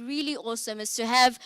really awesome is to have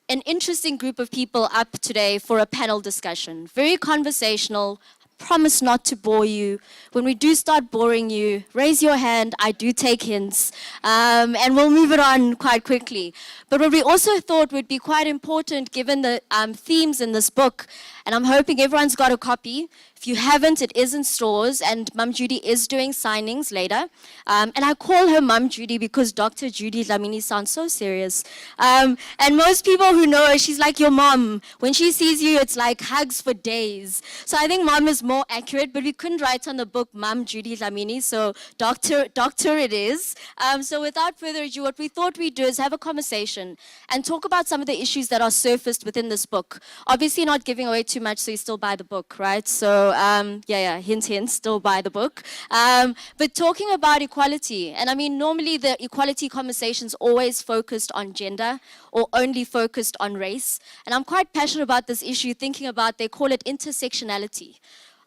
an interesting group of people up today for a panel discussion. Very conversational. Promise not to bore you. When we do start boring you, raise your hand. I do take hints. And we'll move it on quite quickly. But what we also thought would be quite important given the themes in this book, and I'm hoping everyone's got a copy. If you haven't, it is in stores, and Mum Judy is doing signings later. And I call her Mum Judy because Dr. Judy Dlamini sounds so serious. And most people who know her, she's like your mom. When she sees you, it's like hugs for days. So I think mom is more accurate, but we couldn't write on the book Mum Judy Dlamini, so doctor it is. So without further ado, what we thought we'd do is have a conversation and talk about some of the issues that are surfaced within this book. Obviously not giving away too much, so you still buy the book, right? So hint, hint, still buy the book. But talking about equality, and I mean, normally the equality conversation's always focused on gender or only focused on race. And I'm quite passionate about this issue, thinking about, they call it intersectionality.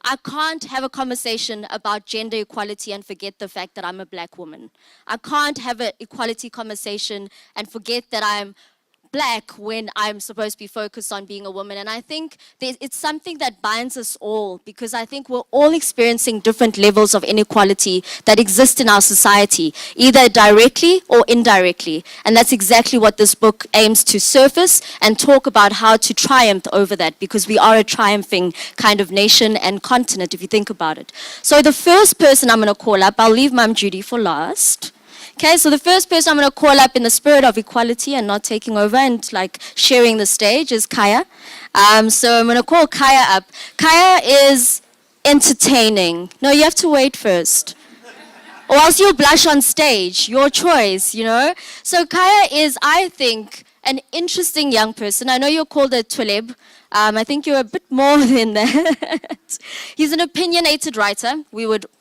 I can't have a conversation about gender equality and forget the fact that I'm a black woman. I can't have an equality conversation and forget that I'm black when I'm supposed to be focused on being a woman. And I think it's something that binds us all, because I think we're all experiencing different levels of inequality that exist in our society, either directly or indirectly. And that's exactly what this book aims to surface and talk about how to triumph over that, because we are a triumphing kind of nation and continent, if you think about it. So the first person I'm going to call up, I'll leave Mum Judy for last. Okay, so the first person I'm going to call up in the spirit of equality and not taking over and like sharing the stage is Kaya. So I'm going to call Kaya up. Kaya is entertaining. No, you have to wait first. Or else you'll blush on stage. Your choice, you know. So Kaya is, I think, an interesting young person. I know you're called a Tweleb. I think you're a bit more than that. He's an opinionated writer,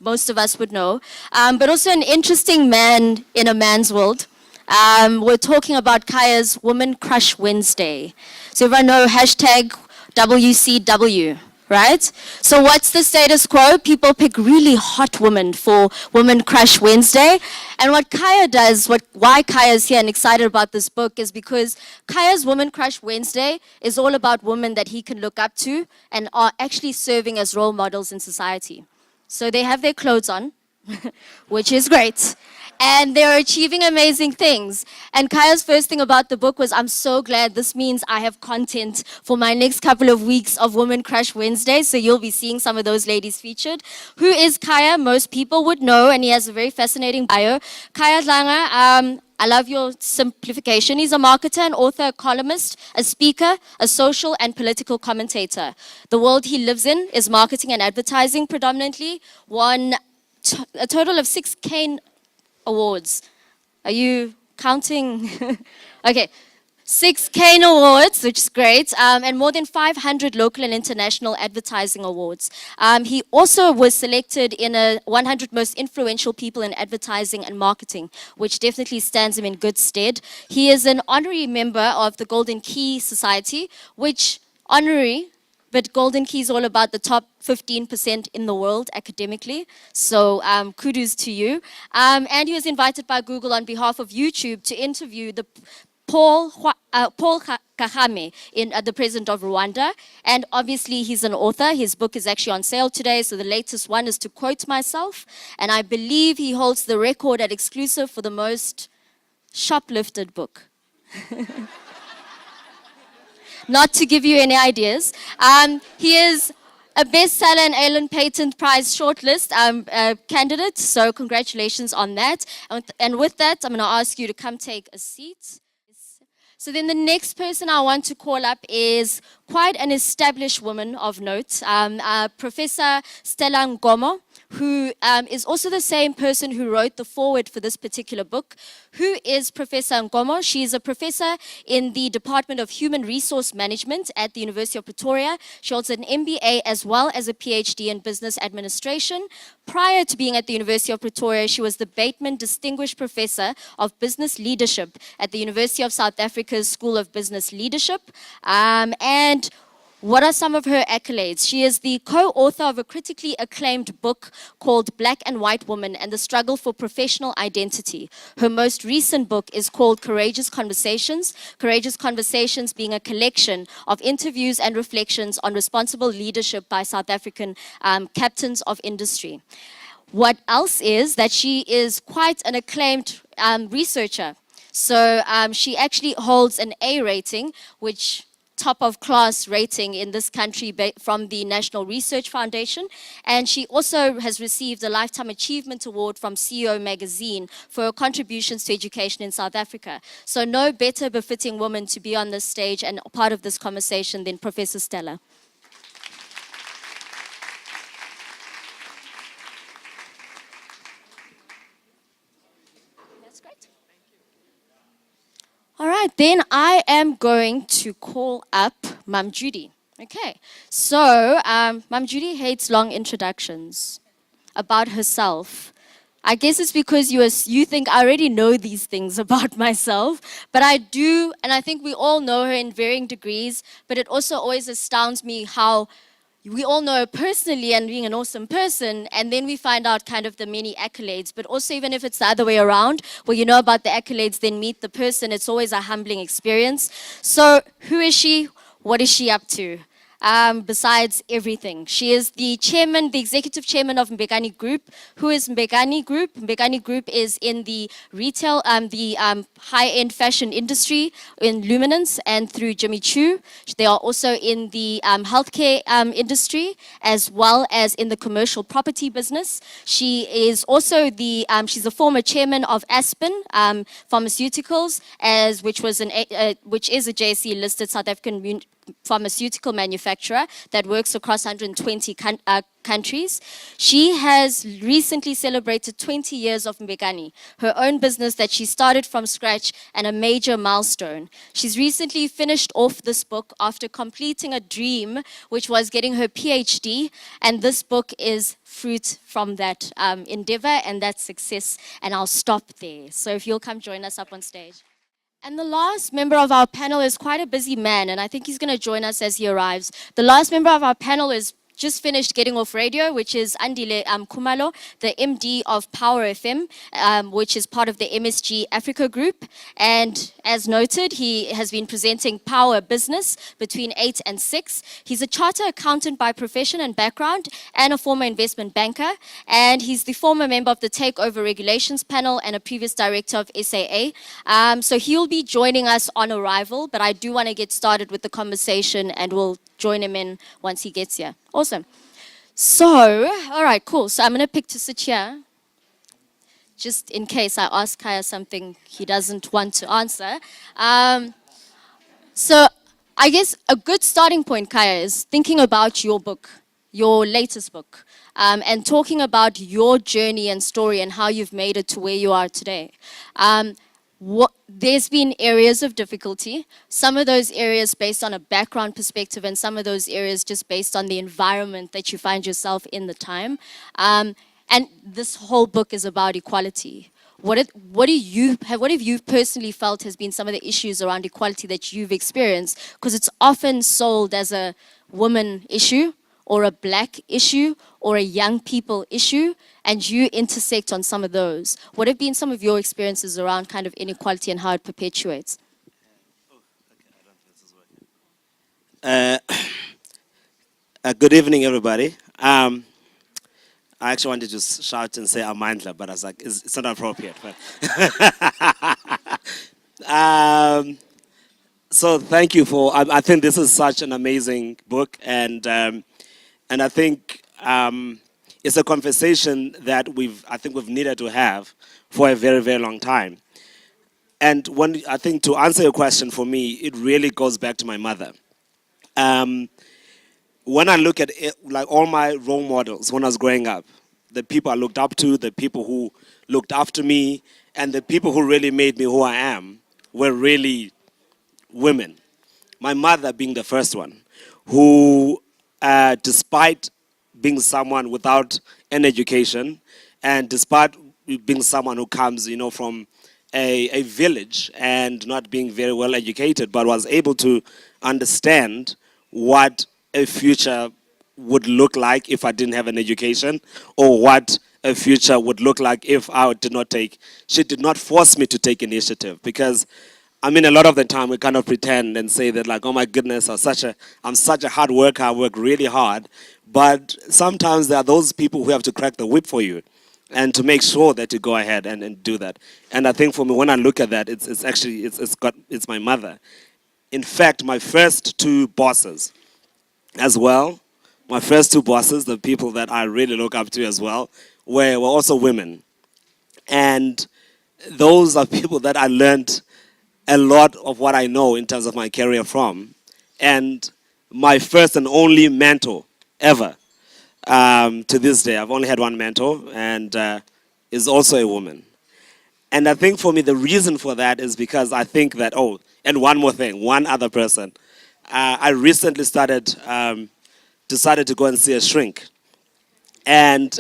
most of us would know, but also an interesting man in a man's world. We're talking about Kaya's Woman Crush Wednesday. So everyone know hashtag WCW, right? So what's the status quo? People pick really hot women for Woman Crush Wednesday. And what Kaya does, why Kaya's here and excited about this book is because Kaya's Woman Crush Wednesday is all about women that he can look up to and are actually serving as role models in society. So they have their clothes on, which is great. And they're achieving amazing things. And Kaya's first thing about the book was, I'm so glad this means I have content for my next couple of weeks of Woman Crush Wednesday. So you'll be seeing some of those ladies featured. Who is Kaya? Most people would know, and he has a very fascinating bio. Kaya Dlanga, I love your simplification. He's a marketer, an author, a columnist, a speaker, a social and political commentator. The world he lives in is marketing and advertising predominantly. Won a total of 6 Kane Awards. Are you counting? Okay. 6 Kane Awards, which is great, and more than 500 local and international advertising awards. He also was selected in a 100 most influential people in advertising and marketing, which definitely stands him in good stead. He is an honorary member of the Golden Key Society, which honorary, but Golden Key is all about the top 15% in the world academically. So kudos to you. And he was invited by Google on behalf of YouTube to interview the Paul Kagame, the president of Rwanda. And obviously he's an author. His book is actually on sale today. So the latest one is To Quote Myself. And I believe he holds the record at exclusive for the most shoplifted book. Not to give you any ideas. He is a bestseller and Allen Patent Prize shortlist candidate, so congratulations on that. And with that, I'm going to ask you to come take a seat. So then the next person I want to call up is quite an established woman of note, Professor Stella Ngomo, who is also the same person who wrote the foreword for this particular book. Who is Professor Ngomo? She is a professor in the Department of Human Resource Management at the University of Pretoria. She holds an MBA as well as a PhD in Business Administration. Prior to being at the University of Pretoria, she was the Bateman Distinguished Professor of Business Leadership at the University of South Africa's School of Business Leadership. And What are some of her accolades? She is the co-author of a critically acclaimed book called Black and White Woman and the Struggle for Professional Identity. Her most recent book is called Courageous Conversations. Courageous Conversations being a collection of interviews and reflections on responsible leadership by South African captains of industry. What else is that she is quite an acclaimed researcher. So she actually holds an A rating, which top of class rating in this country from the National Research Foundation. And she also has received a Lifetime Achievement Award from CEO Magazine for her contributions to education in South Africa. So no better befitting woman to be on this stage and part of this conversation than Professor Stella. That's great. All right, then I am going to call up Mum Judy. Okay, so Mum Judy hates long introductions about herself. I guess it's because you think I already know these things about myself, but I do, and I think we all know her in varying degrees, but it also always astounds me how we all know her personally and being an awesome person, and then we find out kind of the many accolades. But also, even if it's the other way around, where you know about the accolades, then meet the person, it's always a humbling experience. So, who is she? What is she up to? Besides everything, she is the chairman, the executive chairman of Mbekani Group. Who is Mbekani Group? Mbekani Group is in the retail, high-end fashion industry in Luminance and through Jimmy Choo. They are also in the healthcare industry as well as in the commercial property business. She is also she's a former chairman of Aspen Pharmaceuticals, which is a JSE listed South African pharmaceutical manufacturer that works across 120 countries. She has recently celebrated 20 years of Mbekani, her own business that she started from scratch and a major milestone. She's recently finished off this book after completing a dream, which was getting her PhD, and this book is fruit from that endeavor and that success, and I'll stop there. So if you'll come join us up on stage. And the last member of our panel is quite a busy man, and I think he's going to join us as he arrives. The last member of our panel is just finished getting off radio, which is Andile Kumalo, the MD of Power FM, which is part of the MSG Africa Group. And as noted, he has been presenting Power Business between 8 and 6. He's a chartered accountant by profession and background and a former investment banker. And he's the former member of the Takeover Regulations Panel and a previous director of SAA. So he'll be joining us on arrival, but I do want to get started with the conversation and we'll join him in once he gets here. Awesome. So, all right, cool. So I'm going to pick to sit here, just in case I ask Kaya something he doesn't want to answer. So I guess a good starting point, Kaya, is thinking about your book, your latest book, and talking about your journey and story and how you've made it to where you are today. There's been areas of difficulty, some of those areas based on a background perspective and some of those areas just based on the environment that you find yourself in the time. And this whole book is about equality. What have you personally felt has been some of the issues around equality that you've experienced? Because it's often sold as a woman issue or a black issue or a young people issue, and you intersect on some of those. What have been some of your experiences around kind of inequality and how it perpetuates? Good evening, everybody. I actually wanted to shout and say Amandla, but I was like, it's not appropriate. But so thank you for, I think this is such an amazing book, and I think it's a conversation that I think we've needed to have for a very, very long time. And I think to answer your question, for me, it really goes back to my mother. When I look at it, like all my role models when I was growing up, the people I looked up to, the people who looked after me, and the people who really made me who I am were really women. My mother being the first one, who, despite being someone without an education, and despite being someone who comes, from a village and not being very well educated, but was able to understand what a future would look like if I didn't have an education, or what a future would look like if I did not take. She did not force me to take initiative, because I mean, a lot of the time we kind of pretend and say that, like, oh my goodness, I'm such a hard worker, I work really hard. But sometimes there are those people who have to crack the whip for you and to make sure that you go ahead and do that. And I think for me, when I look at that, it's actually, it's my mother. In fact, my first two bosses as well, my first two bosses, the people that I really look up to as well, were also women. And those are people that I learned a lot of what I know in terms of my career from. And my first and only mentor ever, to this day, I've only had one mentor, and is also a woman. And I think for me, the reason for that is because I think that, oh, and one more thing, one other person. I recently decided to go and see a shrink. And,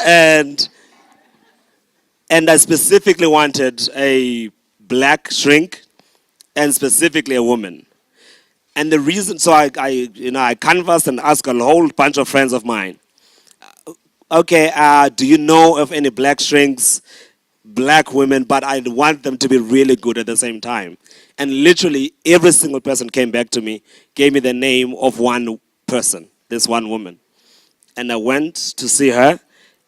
and I specifically wanted a black shrink, and specifically a woman. And the reason, so I canvassed and asked a whole bunch of friends of mine. Okay, do you know of any black shrinks, black women? But I want them to be really good at the same time. And literally every single person came back to me, gave me the name of one person, this one woman. And I went to see her.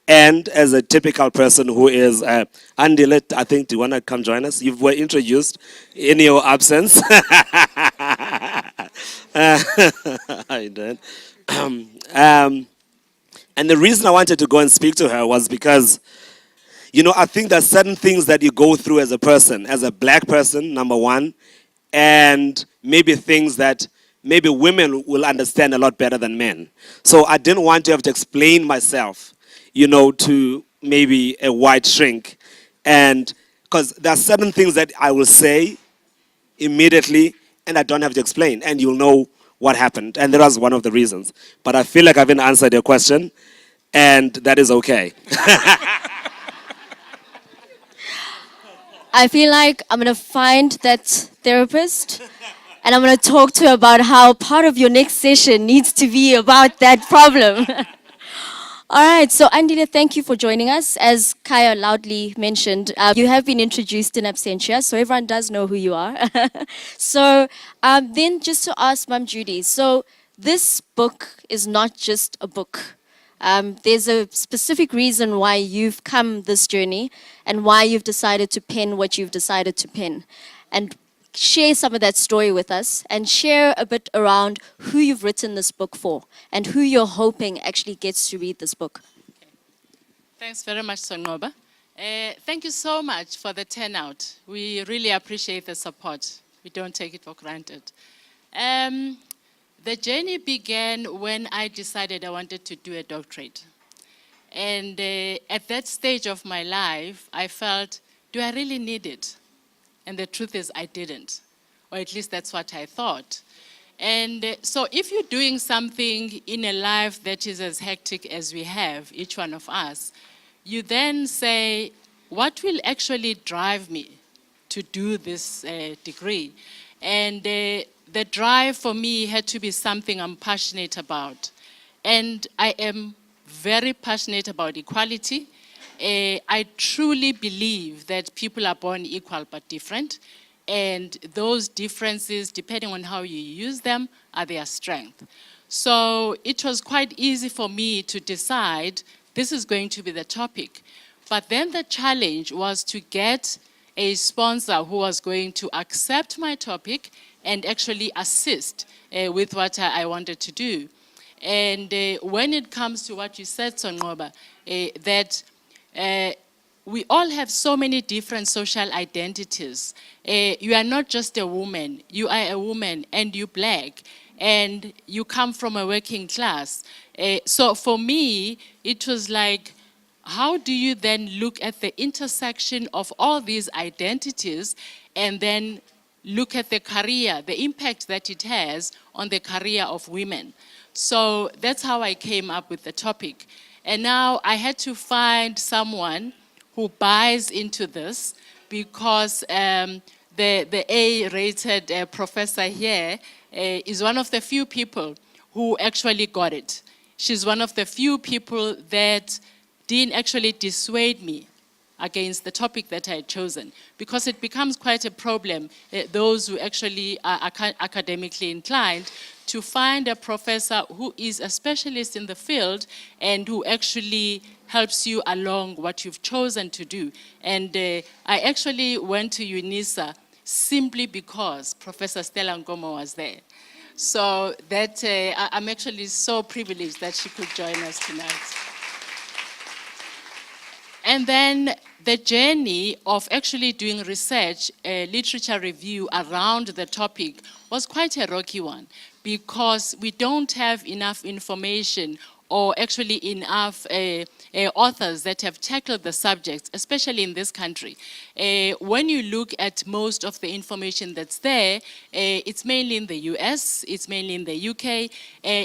And as a typical person who is, Andy, I think, do you want to come join us? You were introduced in your absence. How you doing? And the reason I wanted to go and speak to her was because, you know, I think there's certain things that you go through as a person, as a black person, number one, and maybe things that maybe women will understand a lot better than men. So I didn't want to have to explain myself, you know, to maybe a white shrink. And because there are certain things that I will say immediately and I don't have to explain, and you'll know what happened. And that was one of the reasons. But I feel like I haven't answered your question, and that is okay. I feel like I'm going to find that therapist and I'm going to talk to her about how part of your next session needs to be about that problem. All right, so Andile, thank you for joining us. As Kaya loudly mentioned, you have been introduced in absentia, so everyone does know who you are. So then just to ask Mum Judy, so this book is not just a book. There's a specific reason why you've come this journey and why you've decided to pen what you've decided to pen. And share some of that story with us and share a bit around who you've written this book for and who you're hoping actually gets to read this book. Thanks very much, Songoba. Thank you so much for the turnout. We really appreciate the support. We don't take it for granted. The journey began when I decided I wanted to do a doctorate. And at that stage of my life, I felt, do I really need it? And the truth is I didn't, or at least that's what I thought. And so if you're doing something in a life that is as hectic as we have, each one of us, you then say, what will actually drive me to do this degree? And the drive for me had to be something I'm passionate about. And I am very passionate about equality. I truly believe that people are born equal but different, and those differences, depending on how you use them, are their strength. So it was quite easy for me to decide this is going to be the topic. But then the challenge was to get a sponsor who was going to accept my topic and actually assist with what I wanted to do. And when it comes to what you said, Songoba, that we all have so many different social identities. You are not just a woman, you are a woman and you're black and you come from a working class. So for me, it was like, how do you then look at the intersection of all these identities and then look at the career, the impact that it has on the career of women? So that's how I came up with the topic. And now I had to find someone who buys into this because the A-rated professor here is one of the few people who actually got it. She's one of the few people that didn't actually dissuade me against the topic that I had chosen, because it becomes quite a problem, those who actually are academically inclined, to find a professor who is a specialist in the field and who actually helps you along what you've chosen to do. And I actually went to UNISA simply because Professor Stella Ngomo was there. So that I'm actually so privileged that she could join us tonight. And then the journey of actually doing research, literature review around the topic was quite a rocky one, because we don't have enough information or actually enough authors that have tackled the subject, especially in this country. When you look at most of the information that's there, it's mainly in the US, it's mainly in the UK.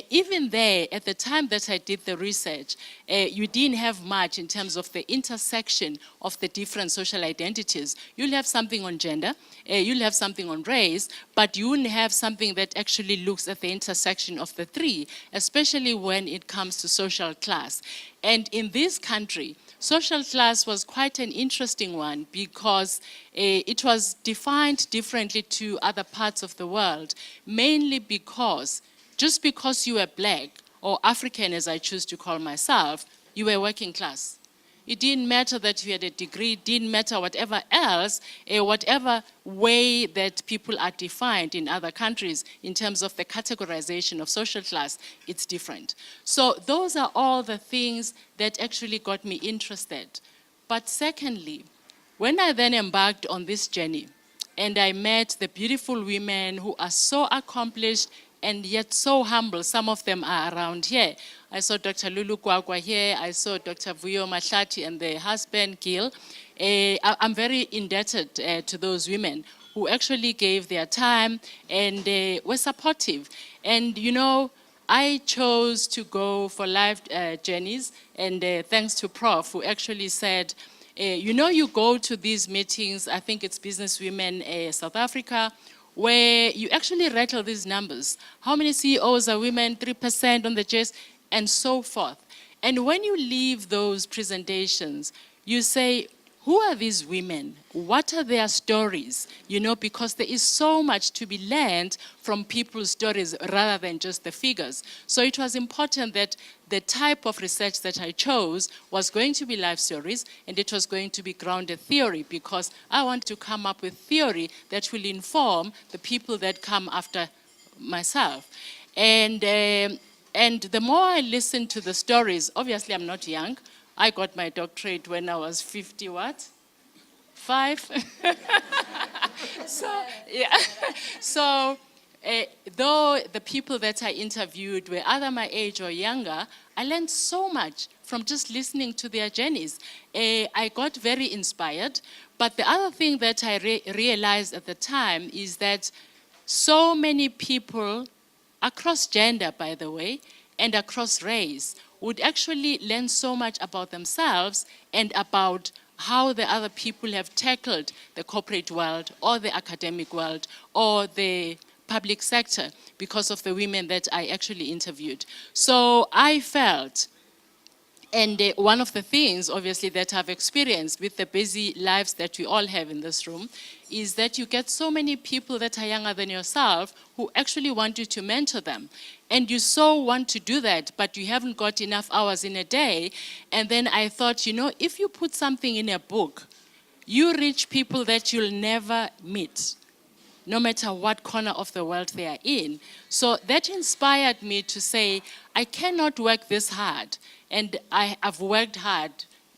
Even there, at the time that I did the research, you didn't have much in terms of the intersection of the different social identities. You'll have something on gender, you'll have something on race, but you wouldn't have something that actually looks at the intersection of the three, especially when it comes to social class. And in this country, social class was quite an interesting one, because it was defined differently to other parts of the world, mainly because just because you were black, or African as I choose to call myself, you were working class. It didn't matter that you had a degree, it didn't matter whatever else, whatever way that people are defined in other countries in terms of the categorization of social class, it's different. So those are all the things that actually got me interested. But secondly, when I then embarked on this journey, and I met the beautiful women who are so accomplished and yet so humble. Some of them are around here. I saw Dr. Lulu Kwakwa here. I saw Dr. Vuyo Mahlati and the husband, Gil. I'm very indebted to those women who actually gave their time and were supportive. And you know, I chose to go for life journeys, and thanks to Prof, who actually said, you know, you go to these meetings, I think it's Business Women South Africa, where you actually rattle these numbers. How many CEOs are women, 3% on the chest, and so forth. And when you leave those presentations, you say, who are these women? What are their stories? You know, because there is so much to be learned from people's stories rather than just the figures. So it was important that the type of research that I chose was going to be life stories, and it was going to be grounded theory, because I want to come up with theory that will inform the people that come after myself. And the more I listen to the stories, obviously I'm not young. I got my doctorate when I was 50 what? 5? So, yeah. So, though the people that I interviewed were either my age or younger, I learned so much from just listening to their journeys. I got very inspired. But the other thing that I realized at the time is that so many people, across gender, by the way, and across race, would actually learn so much about themselves and about how the other people have tackled the corporate world or the academic world or the public sector because of the women that I actually interviewed. So I felt, and one of the things, obviously, that I've experienced with the busy lives that we all have in this room is that you get so many people that are younger than yourself who actually want you to mentor them. And you so want to do that, but you haven't got enough hours in a day. And then I thought, you know, if you put something in a book, you reach people that you'll never meet, no matter what corner of the world they are in. So that inspired me to say, I cannot work this hard. And I've worked hard,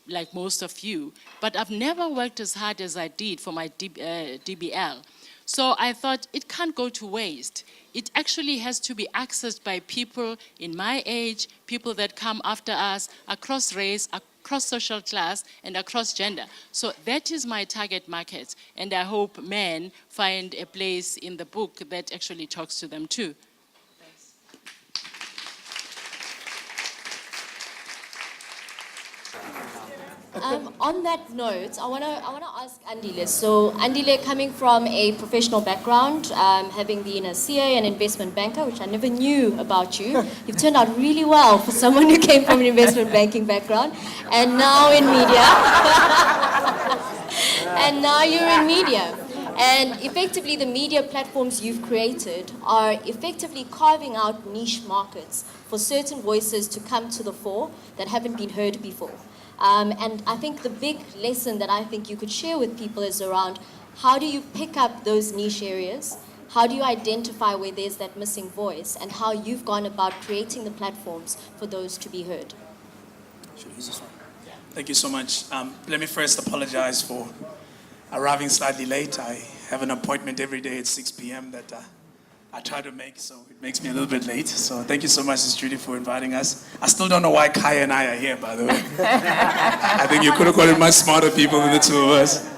like most of you, but I've never worked as hard as I did for my DBL. So I thought it can't go to waste. It actually has to be accessed by people in my age, people that come after us, across race, across social class, and across gender. So that is my target market, and I hope men find a place in the book that actually talks to them too. Thanks. On that note, I wanna ask Andile. So Andile, coming from a professional background, having been a CA and investment banker, which I never knew about you, you've turned out really well for someone who came from an investment banking background, and now in media, and now you're in media. And effectively, the media platforms you've created are effectively carving out niche markets for certain voices to come to the fore that haven't been heard before. And I think the big lesson that I think you could share with people is around how do you pick up those niche areas? How do you identify where there's that missing voice? And how you've gone about creating the platforms for those to be heard. Thank you so much. Let me first apologize for arriving slightly late. I have an appointment every day at 6 p.m. that I try to make, so it makes me a little bit late. So thank you so much, Ms. Judy, for inviting us. I still don't know why Kaya and I are here, by the way. I think you could have got it much smarter people than the two of us.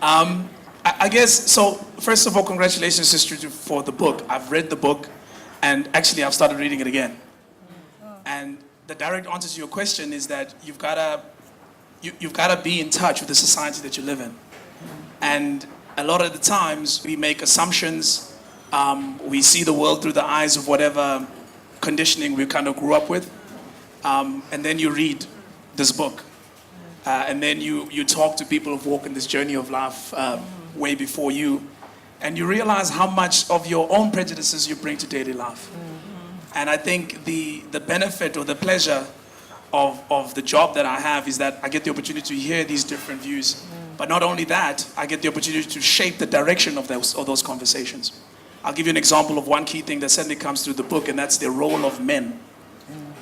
I guess, so first of all, congratulations, Ms. Judy, for the book. I've read the book, and actually I've started reading it again. And the direct answer to your question is that you've got to be in touch with the society that you live in. And a lot of the times we make assumptions. We see the world through the eyes of whatever conditioning we kind of grew up with. And then you read this book. And then you talk to people who've walked in this journey of life way before you. And you realize how much of your own prejudices you bring to daily life. And I think the benefit or the pleasure of the job that I have is that I get the opportunity to hear these different views. But not only that, I get the opportunity to shape the direction of those conversations. I'll give you an example of one key thing that certainly comes through the book, and that's the role of men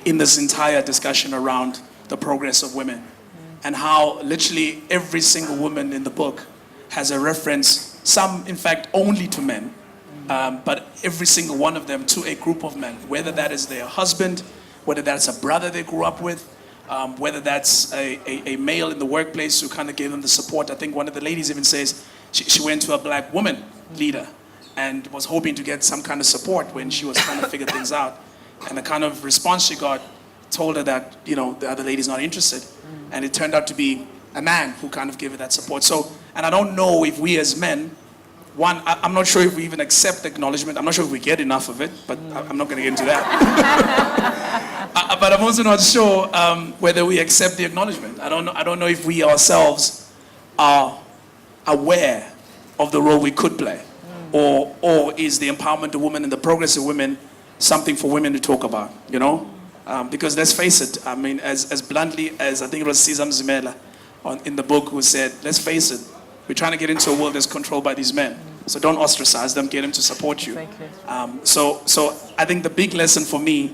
in this entire discussion around the progress of women. And how literally every single woman in the book has a reference, some in fact only to men, but every single one of them to a group of men, whether that is their husband, whether that's a brother they grew up with, whether that's a male in the workplace who kind of gave them the support. I think one of the ladies even says she went to a black woman leader and was hoping to get some kind of support when she was trying to figure things out. And the kind of response she got told her that, you know, the other lady's not interested. And it turned out to be a man who kind of gave her that support. So, and I don't know if we as men, one, I'm not sure if we even accept the acknowledgement. I'm not sure if we get enough of it, but I'm not going to get into that. But I'm also not sure whether we accept the acknowledgement. I don't know if we ourselves are aware of the role we could play. Or is the empowerment of women and the progress of women something for women to talk about, you know? Because let's face it, I mean, as bluntly as I think it was Cesar Zimela in the book who said, let's face it, we're trying to get into a world that's controlled by these men. So don't ostracize them, get them to support you. So I think the big lesson for me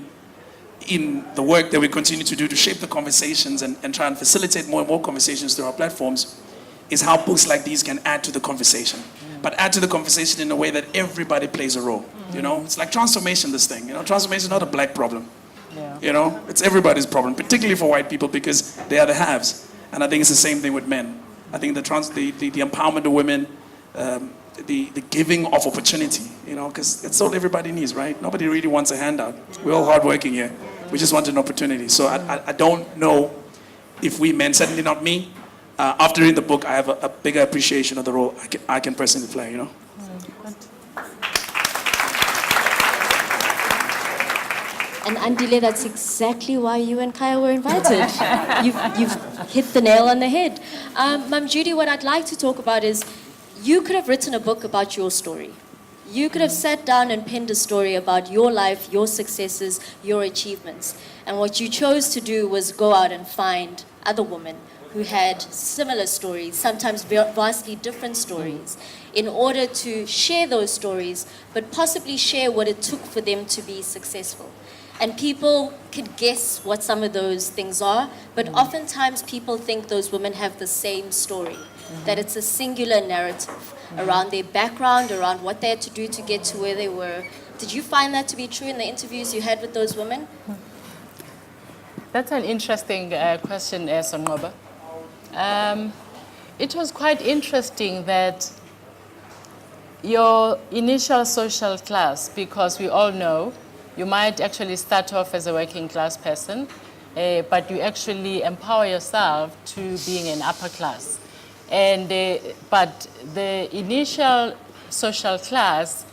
in the work that we continue to do to shape the conversations and try and facilitate more and more conversations through our platforms is how books like these can add to the conversation. But add to the conversation in a way that everybody plays a role. You know, it's like transformation, this thing. You know, transformation is not a black problem. Yeah. You know, it's everybody's problem, particularly for white people because they are the haves. And I think it's the same thing with men. I think the empowerment of women, the giving of opportunity, you know, because that's all everybody needs, right? Nobody really wants a handout. We're all hardworking here. We just want an opportunity. So I don't know if we men, certainly not me, after reading the book, I have a bigger appreciation of the role I can personally play, you know. And Andile, that's exactly why you and Kaya were invited. You've hit the nail on the head. Ma'am Judy, what I'd like to talk about is you could have written a book about your story. You could have sat down and penned a story about your life, your successes, your achievements. And what you chose to do was go out and find other women who had similar stories, sometimes vastly different stories, in order to share those stories, but possibly share what it took for them to be successful. And people could guess what some of those things are, but oftentimes people think those women have the same story, that it's a singular narrative around their background, around what they had to do to get to where they were. Did you find that to be true in the interviews you had with those women? That's an interesting question, Songoba. It was quite interesting that your initial social class, because we all know you might actually start off as a working class person, but you actually empower yourself to being an upper class. And, but the initial social class,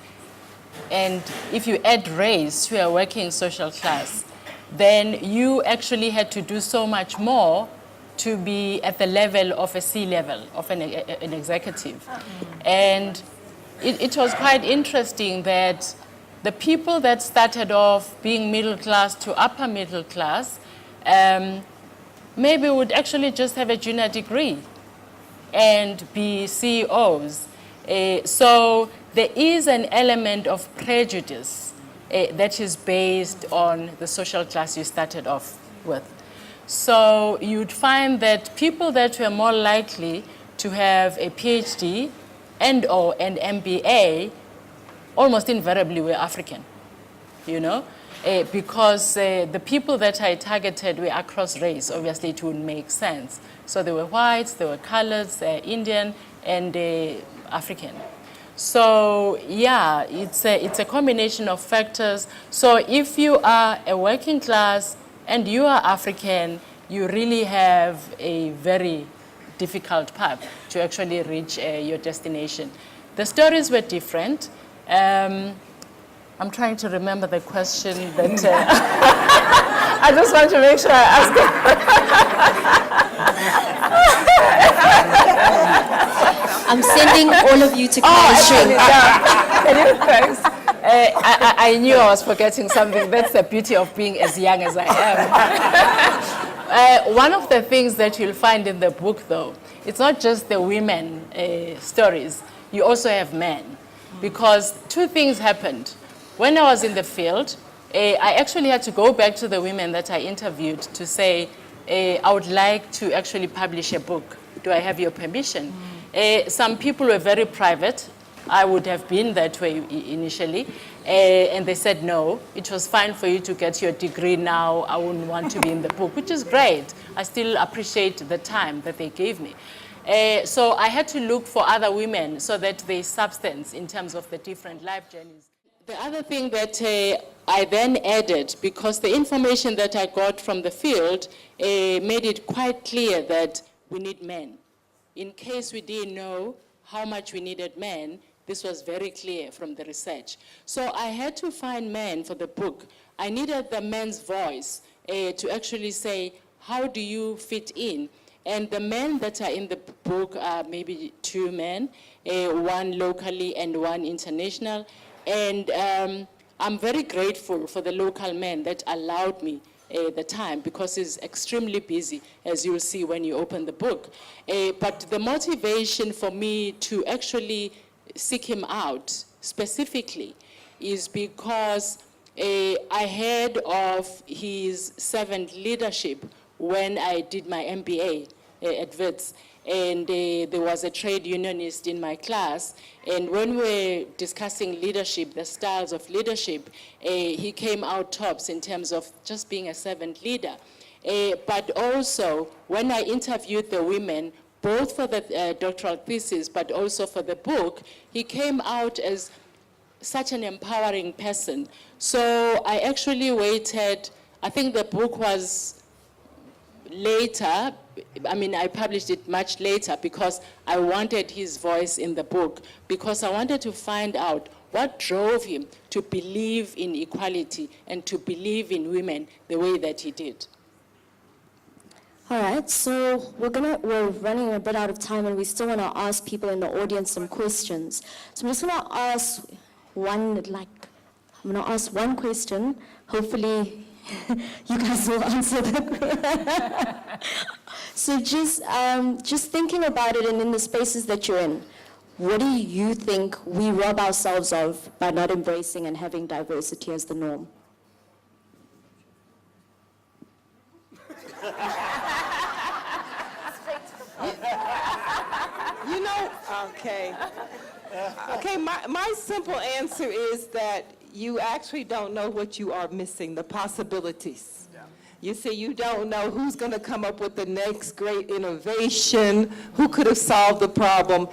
and if you add race to a working social class, then you actually had to do so much more to be at the level of a C-level, of an executive. And it was quite interesting that the people that started off being middle class to upper middle class maybe would actually just have a junior degree and be CEOs. So there is an element of prejudice that is based on the social class you started off with. So you'd find that people that were more likely to have a PhD and/or an MBA almost invariably were African, you know? Because the people that I targeted were across race. Obviously, it would make sense. So there were whites, there were coloreds, Indian, and African. So yeah, it's a combination of factors. So if you are a working class and you are African, you really have a very difficult path to actually reach your destination. The stories were different. I'm trying to remember the question that I just want to make sure I ask it. I'm sending all of you to classroom. Thanks. I knew I was forgetting something. That's the beauty of being as young as I am. One of the things that you'll find in the book, though, it's not just the women stories. You also have men. Because two things happened. When I was in the field, I actually had to go back to the women that I interviewed to say, I would like to actually publish a book. Do I have your permission? Some people were very private. I would have been that way initially. And they said, no, it was fine for you to get your degree now. I wouldn't want to be in the book, which is great. I still appreciate the time that they gave me. So I had to look for other women so that there's substance in terms of the different life journeys. The other thing that I then added, because the information that I got from the field made it quite clear that we need men. In case we didn't know how much we needed men, this was very clear from the research. So I had to find men for the book. I needed the men's voice to actually say, how do you fit in? And the men that are in the book are maybe two men, one locally and one international. And I'm very grateful for the local men that allowed me the time, because he's extremely busy, as you'll see when you open the book. But the motivation for me to actually seek him out specifically is because I heard of his servant leadership when I did my MBA at Wits. And there was a trade unionist in my class, and when we were discussing leadership, the styles of leadership, he came out tops in terms of just being a servant leader. But also, when I interviewed the women, both for the doctoral thesis, but also for the book, he came out as such an empowering person. So I actually waited, I think the book was later, I mean, I published it much later because I wanted his voice in the book, because I wanted to find out what drove him to believe in equality and to believe in women the way that he did. All right, so we're running a bit out of time, and we still want to ask people in the audience some questions. So I'm just going to ask one question. Hopefully, you guys will answer the question. So just thinking about it, and in the spaces that you're in, what do you think we rob ourselves of by not embracing and having diversity as the norm? You know, okay, my simple answer is that you actually don't know what you are missing, the possibilities. Yeah. You see, you don't know who's going to come up with the next great innovation, who could have solved the problem.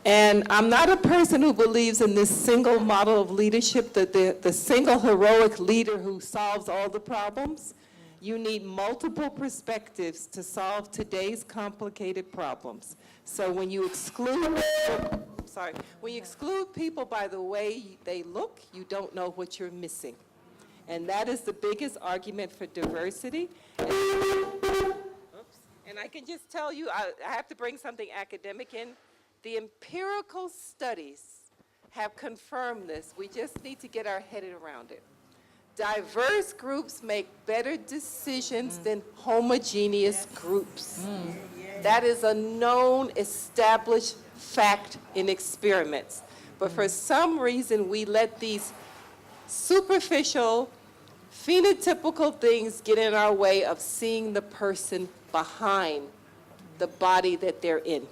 And I'm not a person who believes in this single model of leadership, that the single heroic leader who solves all the problems. You need multiple perspectives to solve today's complicated problems. So when you exclude, when you exclude people by the way they look, you don't know what you're missing. And that is the biggest argument for diversity. And I can just tell you, I have to bring something academic in. The empirical studies have confirmed this. We just need to get our head around it. Diverse groups make better decisions than homogeneous groups. That is a known, established fact in experiments. But for some reason, we let these superficial, phenotypical things get in our way of seeing the person behind the body that they're in.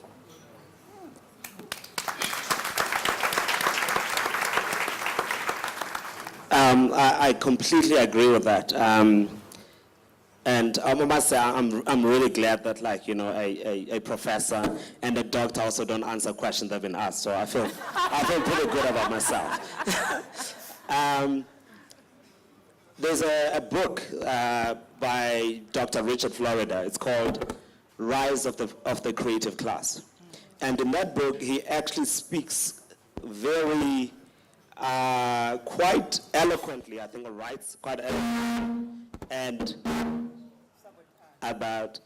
I completely agree with that. And I must say, I'm really glad that, like, you know, a professor and a doctor also don't answer questions that have been asked. So I feel pretty good about myself. There's a book by Dr. Richard Florida. It's called Rise of the Creative Class. And in that book, he actually speaks very quite eloquently, I think, or writes quite eloquently, and about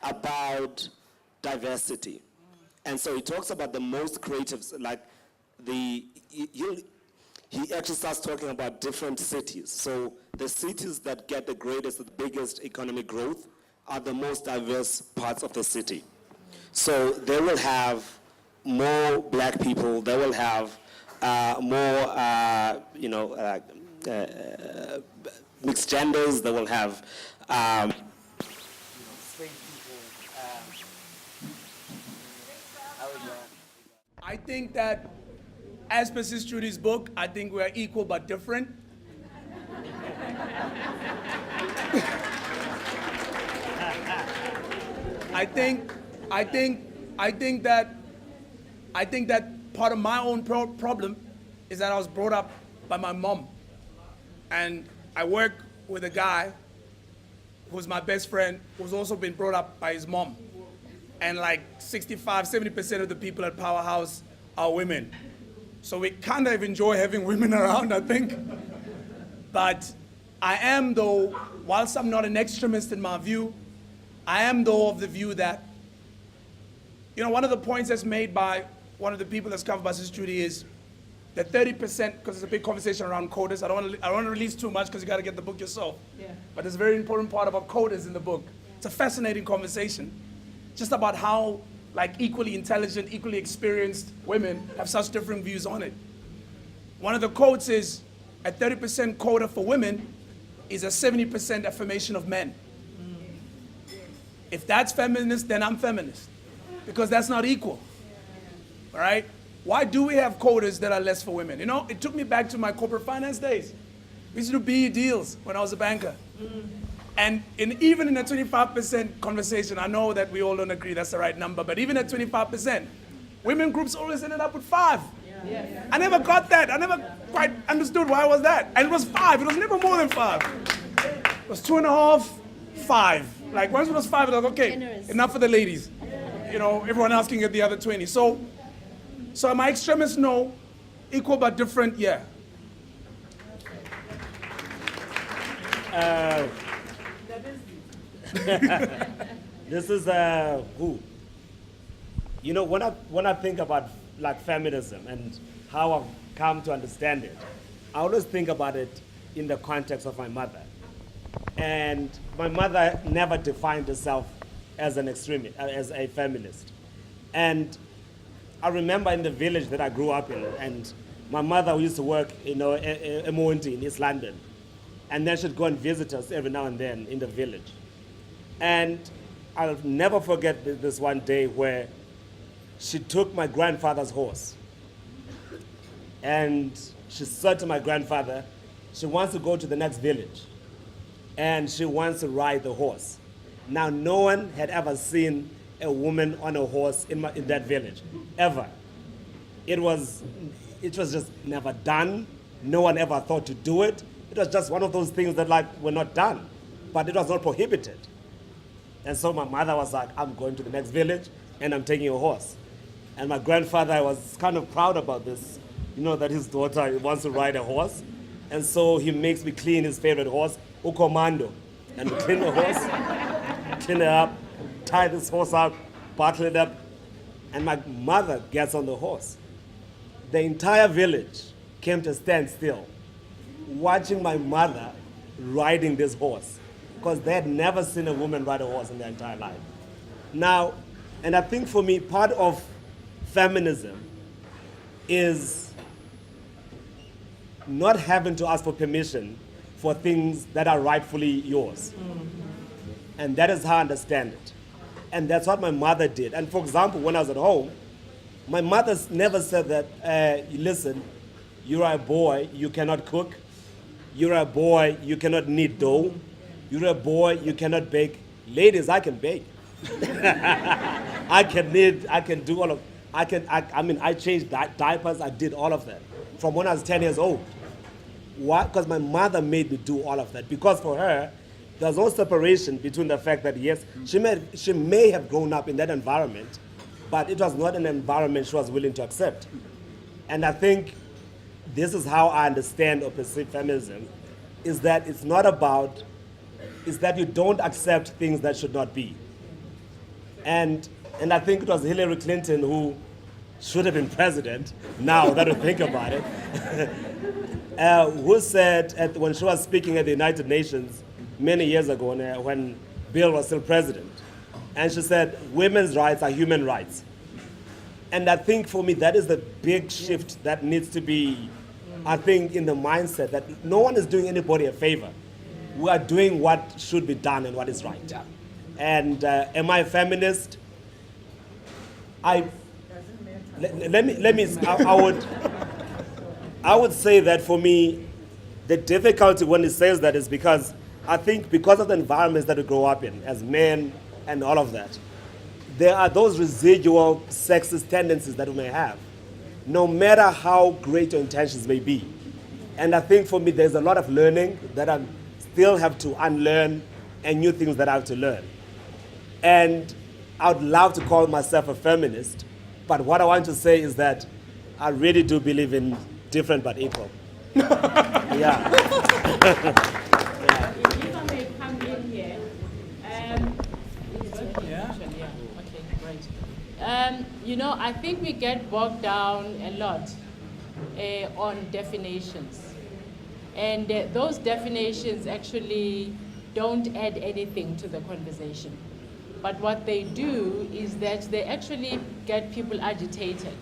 about diversity. And so he talks about the most creatives, like he actually starts talking about different cities. So the cities that get the greatest, the biggest economic growth are the most diverse parts of the city. So they will have more black people, they will have more, mixed genders, they will have straight people. I think that, as per Sis Judy's book, I think we are equal but different. I think that part of my own problem is that I was brought up by my mom. And I work with a guy who's my best friend, who's also been brought up by his mom. And like 65, 70% of the people at Powerhouse are women. So we kind of enjoy having women around, I think. But I am, though, whilst I'm not an extremist in my view, I am, though, of the view that, you know, one of the points that's made by one of the people that's covered by Sis Judy is that 30%, because it's a big conversation around quotas. I don't want to release too much because you got to get the book yourself. Yeah. But there's a very important part about quotas in the book. Yeah. It's a fascinating conversation, just about how, like, equally intelligent, equally experienced women have such different views on it. One of the quotes is, a 30% quota for women is a 70% affirmation of men. If that's feminist, then I'm feminist, because that's not equal, all right? Why do we have quotas that are less for women? You know, it took me back to my corporate finance days. We used to do BE deals when I was a banker. And even in a 25% conversation, I know that we all don't agree that's the right number, but even at 25%, women groups always ended up with 5. Yeah. I never got that. I never quite understood why was that. And it was 5. It was never more than 5. It was 2.5, 5. Like once it was 5, it was like, okay, enough for the ladies. You know, everyone else can get the other 20. So am I extremist? No. Equal but different? Yeah. This is who? You know, when I think about like feminism and how I've come to understand it, I always think about it in the context of my mother. And my mother never defined herself as an extremist, as a feminist. And I remember in the village that I grew up in, and my mother used to work, you know, in Monty in East London. And then she'd go and visit us every now and then in the village. And I'll never forget this one day where she took my grandfather's horse. And she said to my grandfather, she wants to go to the next village. And she wants to ride the horse. Now, no one had ever seen a woman on a horse in that village, ever. It was just never done. No one ever thought to do it. It was just one of those things that like were not done, but it was not prohibited. And so my mother was like, I'm going to the next village and I'm taking a horse. And my grandfather was kind of proud about this, that his daughter wants to ride a horse. And so he makes me clean his favorite horse, Ukomando. And we clean the horse, clean it up, tie this horse up, buckle it up, and my mother gets on the horse. The entire village came to stand still, watching my mother riding this horse, because they had never seen a woman ride a horse in their entire life. Now, and I think for me, part of feminism is not having to ask for permission for things that are rightfully yours. And that is how I understand it. And that's what my mother did. And for example, when I was at home, my mother never said that, listen, you're a boy, you cannot cook. You're a boy, you cannot knead dough. You're a boy, you cannot bake. Ladies, I can bake. I can knit, I can do all of, I changed diapers, I did all of that from when I was 10 years old. Why? Because my mother made me do all of that. Because for her, there's no separation between the fact that, yes, she may have grown up in that environment, but it was not an environment she was willing to accept. And I think this is how I understand or perceive feminism, is that it's not about, is that you don't accept things that should not be. And I think it was Hillary Clinton who should have been president, now that I think about it, who said when she was speaking at the United Nations many years ago when Bill was still president, and she said, women's rights are human rights. And I think for me, that is the big shift that needs to be, I think, in the mindset that no one is doing anybody a favor. We are doing what should be done and what is right. And am I a feminist? I would say that for me, the difficulty when it says that is because I think because of the environments that we grow up in as men and all of that, there are those residual sexist tendencies that we may have, no matter how great your intentions may be. And I think for me, there's a lot of learning that I still have to unlearn and new things that I have to learn. And I would love to call myself a feminist, but what I want to say is that I really do believe in different but equal. Yeah. If I may come in here, okay, great. I think we get bogged down a lot on definitions. And those definitions actually don't add anything to the conversation. But what they do is that they actually get people agitated.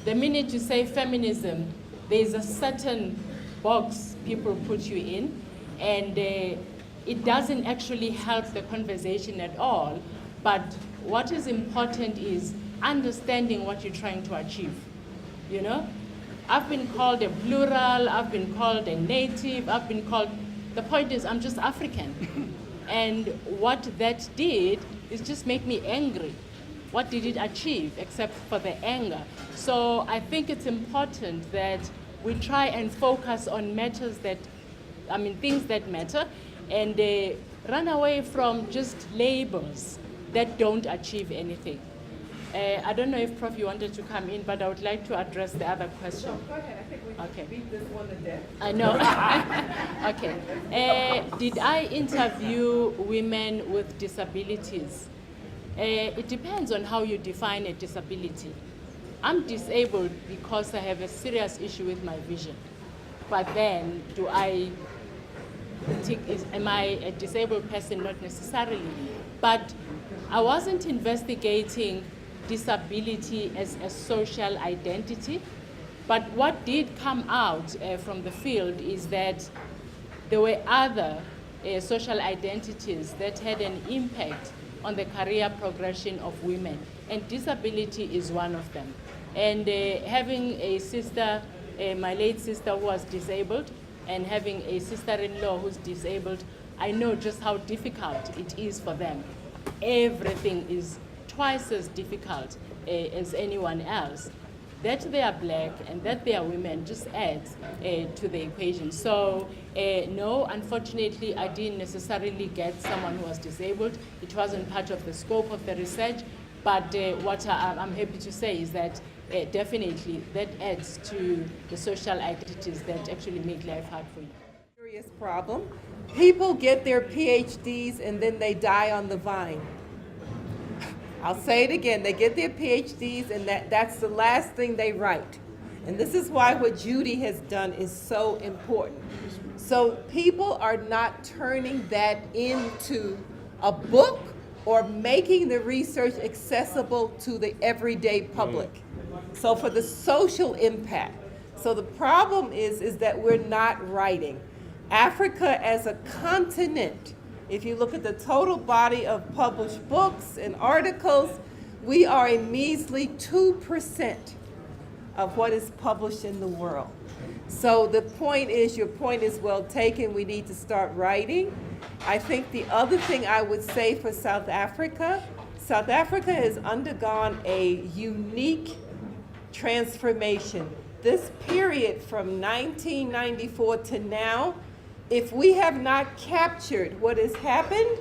The minute you say feminism, there's a certain box people put you in, and it doesn't actually help the conversation at all. But what is important is understanding what you're trying to achieve. I've been called a plural, I've been called a native, the point is I'm just African. And what that did is just make me angry. What did it achieve except for the anger? So I think it's important that we try and focus on things that matter, and run away from just labels that don't achieve anything. I don't know if Prof, you wanted to come in, but I would like to address the other question. No, go ahead. I think we beat this one to death. I know. Okay. Did I interview women with disabilities? It depends on how you define a disability. I'm disabled because I have a serious issue with my vision. But then, am I a disabled person? Not necessarily. But I wasn't investigating disability as a social identity. But what did come out from the field is that there were other social identities that had an impact on the career progression of women, and disability is one of them. And having a sister, my late sister who was disabled, and having a sister-in-law who's disabled, I know just how difficult it is for them. Everything is twice as difficult as anyone else. that they are black and that they are women just adds to the equation. So no, unfortunately, I didn't necessarily get someone who was disabled. It wasn't part of the scope of the research. But what I'm happy to say is that definitely that adds to the social identities that actually make life hard for you. Serious problem. People get their PhDs and then they die on the vine. I'll say it again, they get their PhDs and that's the last thing they write. And this is why what Judy has done is so important. So people are not turning that into a book or making the research accessible to the everyday public. So for the social impact. So the problem is that we're not writing. Africa as a continent, if you look at the total body of published books and articles, we are a measly 2% of what is published in the world. So the point is, your point is well taken, we need to start writing. I think the other thing I would say for South Africa has undergone a unique transformation. This period from 1994 to now, if we have not captured what has happened,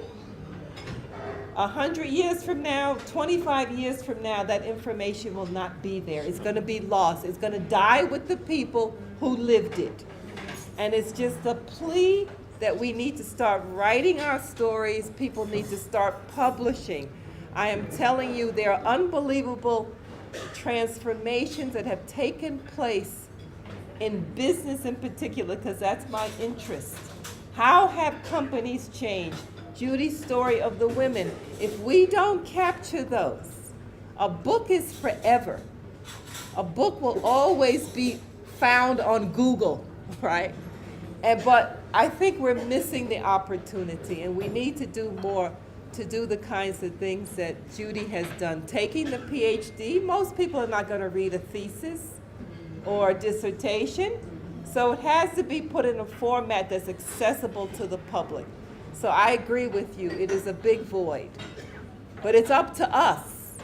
100 years from now, 25 years from now, that information will not be there. It's going to be lost. It's going to die with the people who lived it. And it's just a plea that we need to start writing our stories. People need to start publishing. I am telling you, there are unbelievable transformations that have taken place in business in particular, because that's my interest. How have companies changed? Judy's story of the women. If we don't capture those, a book is forever. A book will always be found on Google, right? But I think we're missing the opportunity, and we need to do more to do the kinds of things that Judy has done. Taking the PhD, most people are not going to read a thesis or a dissertation, so it has to be put in a format that's accessible to the public. So I agree with you, it is a big void. But it's up to us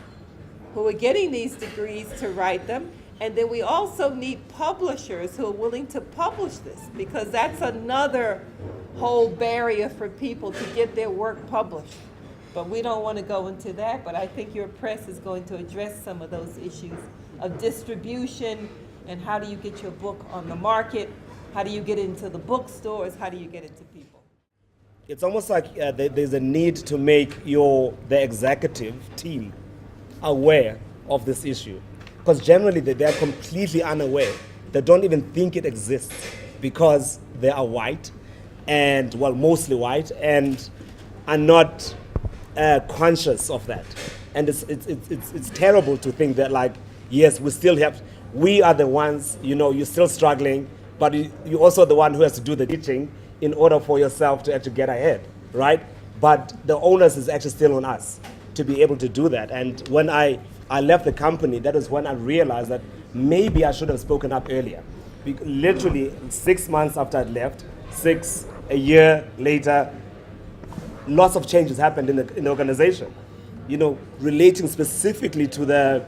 who are getting these degrees to write them, and then we also need publishers who are willing to publish this, because that's another whole barrier for people to get their work published. But we don't want to go into that, but I think your press is going to address some of those issues of distribution, and how do you get your book on the market, how do you get into the bookstores, how do you get it to people? It's almost like there's a need to make the executive team aware of this issue. Because generally they're completely unaware. They don't even think it exists because they are white, and well, mostly white, and are not conscious of that. And it's terrible to think that, like, yes, we are the ones, you're still struggling, but you're also the one who has to do the teaching in order for yourself to actually get ahead, right? But the onus is actually still on us to be able to do that. And when I left the company, that is when I realized that maybe I should have spoken up earlier. Literally 6 months after I left, a year later, lots of changes happened in the organization, relating specifically to the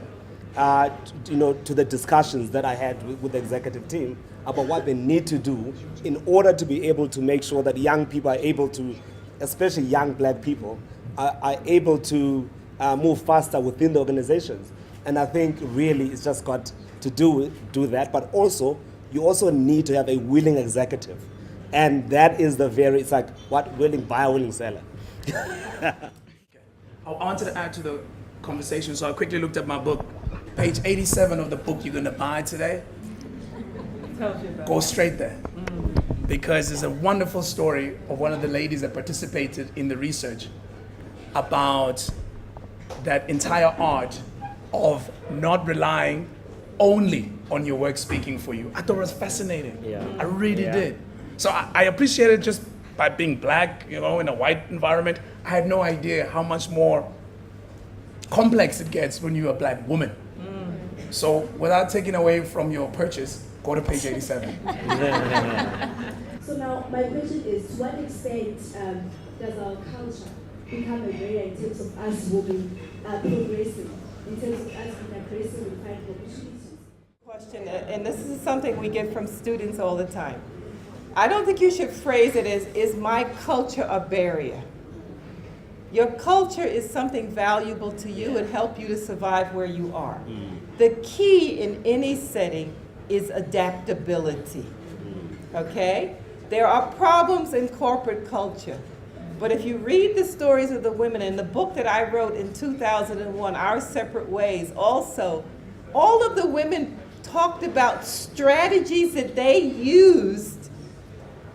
to the discussions that I had with the executive team about what they need to do in order to be able to make sure that young people are able to, especially young black people, are able to move faster within the organizations. And I think really it's just got to do that, but also you also need to have a willing executive. And that is it's like, what willing, buy a willing seller. I wanted to add to the conversation, so I quickly looked at my book. Page 87 of the book you're going to buy today. Go straight there. Because there's a wonderful story of one of the ladies that participated in the research about that entire art of not relying only on your work speaking for you. I thought it was fascinating. Yeah. I really did. So I appreciate it just by being black, in a white environment. I had no idea how much more complex it gets when you're a black woman. So without taking away from your purchase, go to page 87. So now my question is, to what extent does our culture become a barrier in terms of us women progressing, in terms of us progressing and finding opportunities? question, and this is something we get from students all the time. I don't think you should phrase it as, is my culture a barrier? Your culture is something valuable to you and help you to survive where you are. The key in any setting is adaptability, okay? There are problems in corporate culture, but if you read the stories of the women in the book that I wrote in 2001, Our Separate Ways, also, all of the women talked about strategies that they used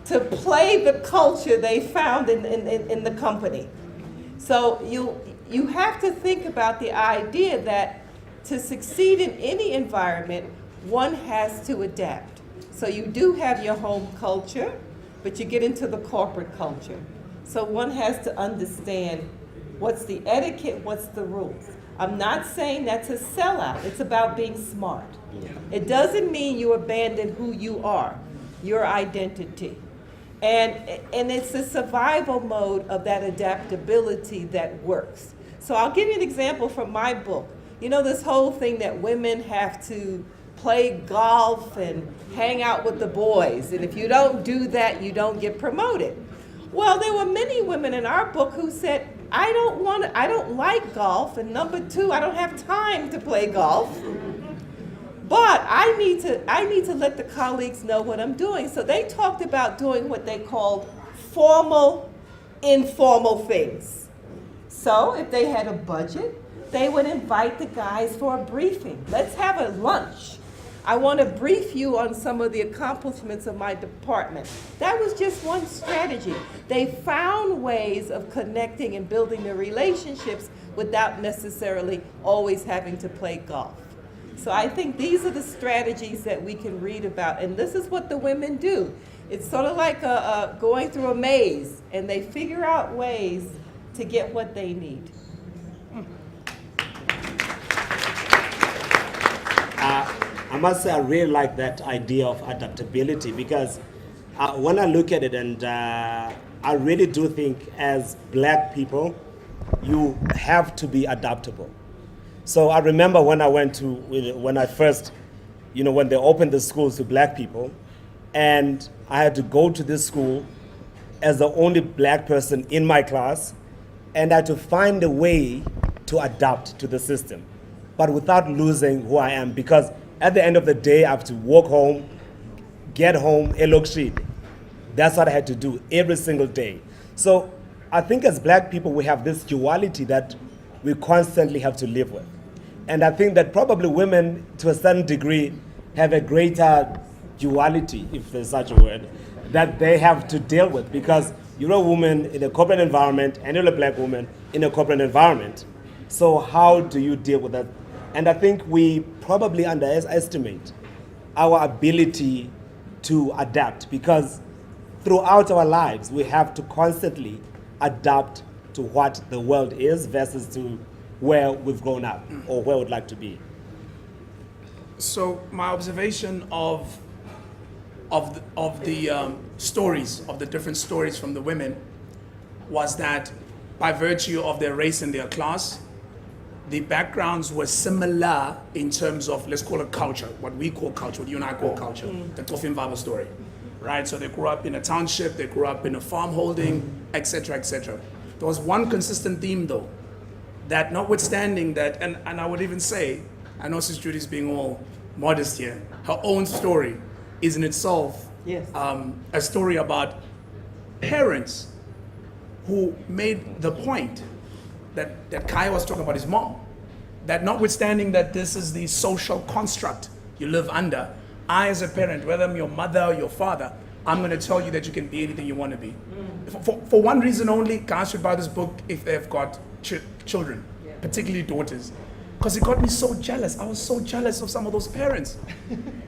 to play the culture they found in the company. So you have to think about the idea that to succeed in any environment, one has to adapt. So you do have your home culture, but you get into the corporate culture. So one has to understand what's the etiquette, what's the rules. I'm not saying that's a sellout. It's about being smart. It doesn't mean you abandon who you are, your identity. And it's the survival mode of that adaptability that works. So I'll give you an example from my book. You know, this whole thing that women have to play golf and hang out with the boys, and if you don't do that, you don't get promoted. Well, there were many women in our book who said, I don't like golf, and number two, I don't have time to play golf. But I need to let the colleagues know what I'm doing. So they talked about doing what they called formal, informal things. So if they had a budget, they would invite the guys for a briefing. Let's have a lunch. I want to brief you on some of the accomplishments of my department. That was just one strategy. They found ways of connecting and building their relationships without necessarily always having to play golf. So I think these are the strategies that we can read about, and this is what the women do. It's sort of like going through a maze, and they figure out ways to get what they need. I must say I really like that idea of adaptability, because when I look at it, and I really do think as black people, you have to be adaptable. So I remember when I first, when they opened the schools to black people, and I had to go to this school as the only black person in my class, and I had to find a way to adapt to the system, but without losing who I am, because at the end of the day, I have to walk home, get home, elokshile. That's what I had to do every single day. So I think as black people, we have this duality that we constantly have to live with. And I think that probably women, to a certain degree, have a greater duality, if there's such a word, that they have to deal with, because you're a woman in a corporate environment and you're a black woman in a corporate environment. So how do you deal with that? And I think we probably underestimate our ability to adapt, because throughout our lives, we have to constantly adapt to what the world is versus to where we've grown up or where we'd like to be. So my observation of the stories, of the different stories from the women, was that by virtue of their race and their class, the backgrounds were similar in terms of, let's call it culture, what we call culture, what you and I call culture, the Toffin Bible story, right? So they grew up in a township, they grew up in a farm holding, etc., etc. There was one consistent theme though, that notwithstanding that, and I would even say, I know Sis Judy's being all modest here, her own story is in itself a story about parents who made the point that Kai was talking about his mom, that notwithstanding that this is the social construct you live under, I as a parent, whether I'm your mother or your father, I'm going to tell you that you can be anything you want to be. For one reason only, guys should buy this book if they've got children, particularly daughters. Because it got me so jealous. I was so jealous of some of those parents.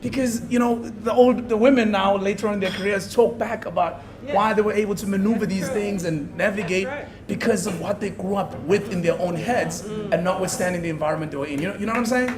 Because, the women now, later on in their careers, talk back about why they were able to maneuver these things and navigate because of what they grew up with in their own heads and notwithstanding the environment they were in. You know what I'm saying?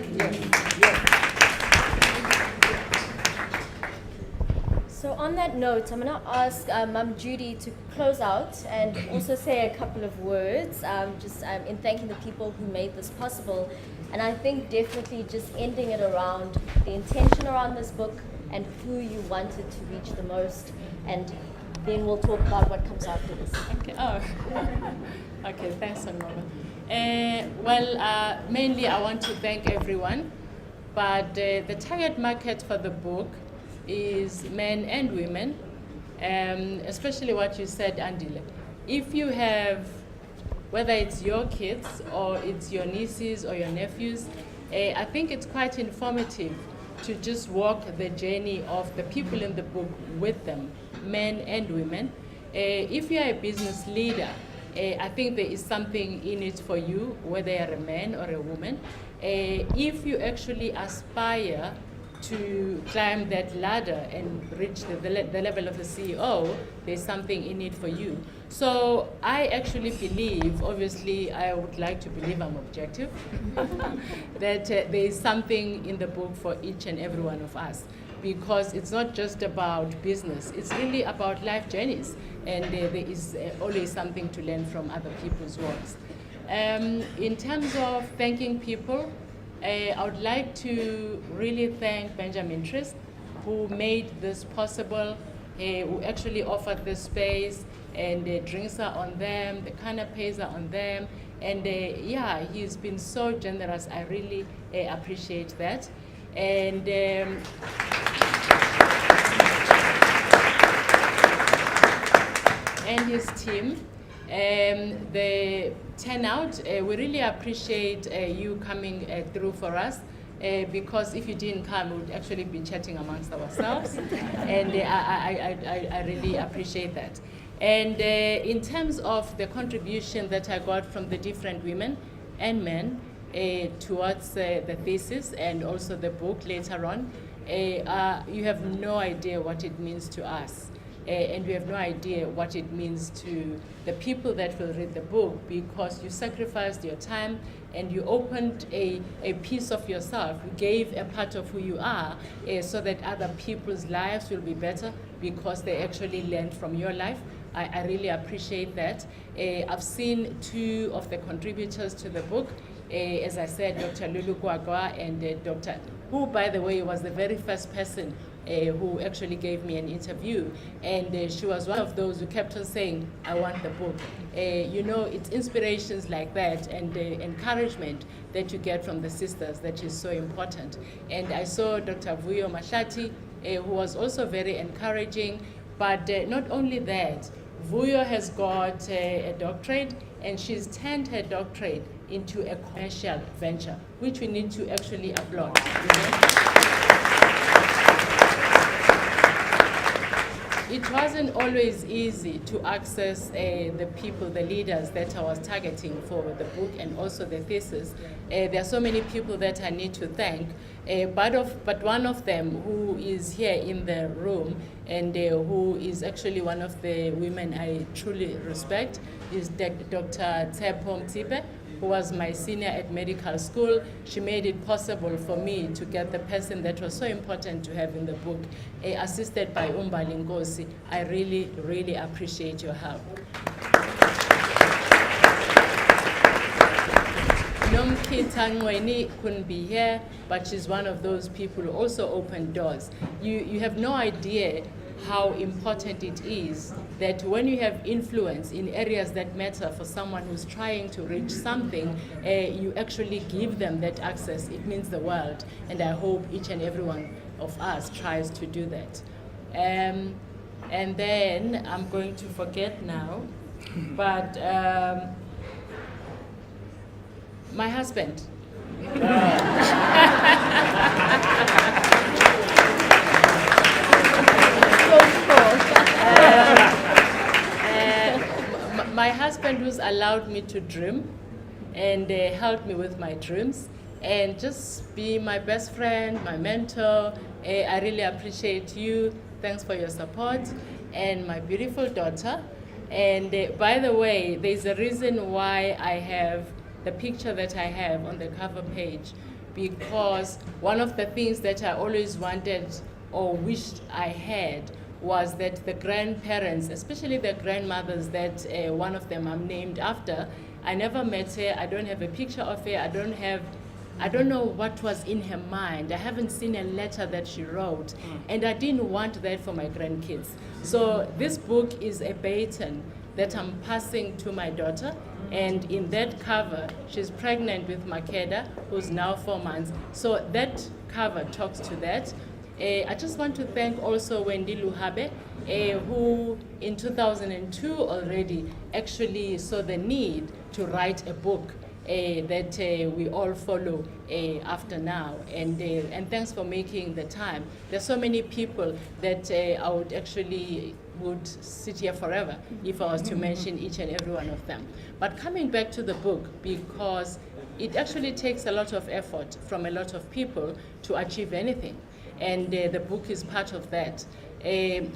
So on on that note, I'm going to ask Mum Judy to close out and also say a couple of words, in thanking the people who made this possible. And I think definitely just ending it around the intention around this book and who you wanted to reach the most. And then we'll talk about what comes after this. Okay. Oh. Okay. Thanks, Mama. Mainly I want to thank everyone, but the target market for the book is men and women, especially what you said, Andile. If you have, whether it's your kids or it's your nieces or your nephews, I think it's quite informative to just walk the journey of the people in the book with them, men and women. If you are a business leader, I think there is something in it for you, whether you're a man or a woman. If you actually aspire to climb that ladder and reach the level of a CEO, there's something in it for you. So I actually believe, obviously I would like to believe I'm objective, that there is something in the book for each and every one of us, because it's not just about business, it's really about life journeys, and there is always something to learn from other people's works. In terms of thanking people, I would like to really thank Benjamin Trist, who made this possible, who actually offered this space, and the drinks are on them, the canapes are on them, and yeah, he's been so generous. I really appreciate that. And and his team. The turnout, we really appreciate you coming through for us, because if you didn't come, we would actually be chatting amongst ourselves, and I really appreciate that. And in terms of the contribution that I got from the different women and men towards the thesis and also the book later on, you have no idea what it means to us. And we have no idea what it means to the people that will read the book, because you sacrificed your time and you opened a piece of yourself. You gave a part of who you are so that other people's lives will be better because they actually learned from your life. I really appreciate that. I've seen two of the contributors to the book. As I said, Dr. Lulu Gwagwa and Dr. who, by the way, was the very first person who actually gave me an interview, and she was one of those who kept on saying, I want the book. You know, it's inspirations like that and encouragement that you get from the sisters that is so important. And I saw Dr. Vuyo Mashati, who was also very encouraging, but not only that, Vuyo has got a doctorate, and she's turned her doctorate into a commercial venture, which we need to actually applaud. You know? It wasn't always easy to access the people, the leaders that I was targeting for the book and also the thesis. There are so many people that I need to thank, but one of them who is here in the room and who is actually one of the women I truly respect is Dr. Tsepo Mtsipe, who was my senior at medical school. She made it possible for me to get the person that was so important to have in the book, assisted by Umbali Ngosi. I really, really appreciate your help. Nomkita Ngweni couldn't be here, but she's one of those people who also opened doors. You have no idea how important it is that when you have influence in areas that matter for someone who's trying to reach something, you actually give them that access. It means the world, and I hope each and every one of us tries to do that. And then I'm going to forget now, but my husband. My husband, who's allowed me to dream and helped me with my dreams and just be my best friend, my mentor. I really appreciate you. Thanks for your support. And my beautiful daughter. And by the way, there's a reason why I have the picture that I have on the cover page, because one of the things that I always wanted or wished I had was that the grandparents, especially the grandmothers that one of them I'm named after, I never met her, I don't have a picture of her, I don't know what was in her mind. I haven't seen a letter that she wrote, and I didn't want that for my grandkids. So this book is a baton that I'm passing to my daughter, and in that cover, she's pregnant with Makeda, who's now 4 months. So that cover talks to that. I just want to thank also Wendy Luhabe, who in 2002 already actually saw the need to write a book that we all follow after now, and thanks for making the time. There's so many people that I would sit here forever if I was to mention each and every one of them. But coming back to the book, because it actually takes a lot of effort from a lot of people to achieve anything, and the book is part of that.